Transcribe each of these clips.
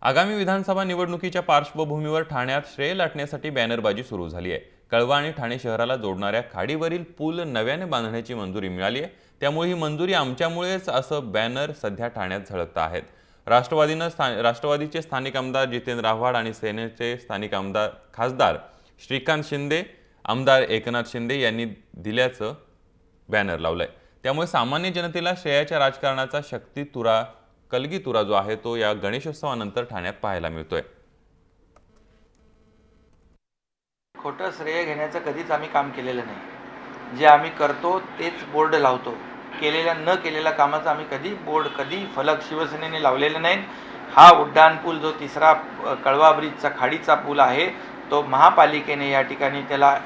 आगामी विधानसभा निवडणुकीच्या पार्श्वभूमीवर ठाण्यात श्रेय लाटण्यासाठी बॅनरबाजी सुरू झाली आहे। कळवा आणि ठाणे शहराला जोडणाऱ्या खाडीवरील पूल नव्याने बांधण्याची मंजुरी मिळाली आहे। त्यामुळे ही मंजुरी आमच्यामुळेच असं बॅनर सध्या ठाण्यात झळकत आहेत। राष्ट्रवादीचे स्थानिक आमदार जितेंद्र आव्हाड आणि सेनेचे स्थानिक खासदार श्रीकांत शिंदे, आमदार एकनाथ शिंदे यांनी दिल्याचं बॅनर लावलंय। त्यामुळे सामान्य जनतेला श्रेयाच्या राजकारणाचा शक्तितुरा कलगीतुरा जो आहे तो या गणेशोत्सवानंतर ठाण्यात पाहायला मिळतोय। खोटं श्रेय घेण्याचं कधीच आम्ही काम केलेलं नाही। जे आम्ही करतो तेच बोर्ड लावतो। केलेल्या न केलेल्या कामाचं आम्ही कधी फलक शिवसेनेने लावलेले नाहीत। हा उड्डाण पूल जो तिसरा कळवा ब्रिजचा खाडीचा पूल आहे तो महापालिकेने या ठिकाणी त्याला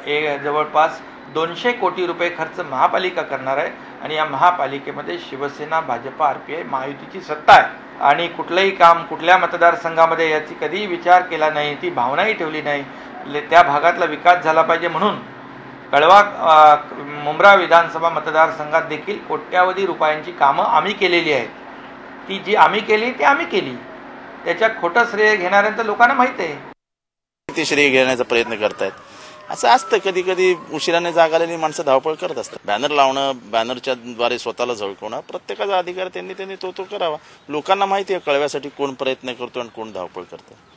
जवळपास 200 कोटी रुपये खर्च महापालिका करणार आहे आणि या महापालिकेमध्ये शिवसेना, भाजपा, आरपीआय महायुतीची सत्ता आहे आणि कुठलंही काम कुठल्या मतदारसंघामध्ये याची कधीही विचार केला नाही, ती भावनाही ठेवली नाही। त्या भागातला विकास झाला पाहिजे म्हणून कळवा मुंब्रा विधानसभा मतदारसंघात देखील कोट्यावधी रुपयांची कामं आम्ही केलेली आहेत। ती जी आम्ही केली ती आम्ही केली, त्याच्या खोटं श्रेय घेणाऱ्यांना लोकांना माहिती आहे। ते श्रेय घेण्याचा प्रयत्न करतायत असं असतं। कधी कधी उशिराने जाग आलेली माणसं धावपळ करत असतात। बॅनर लावणं, बॅनरच्या द्वारे स्वतःला झळकवणं प्रत्येकाचा अधिकार त्यांनी तो करावा। लोकांना माहिती आहे कळव्यासाठी कोण प्रयत्न करतो आणि कोण धावपळ करतं।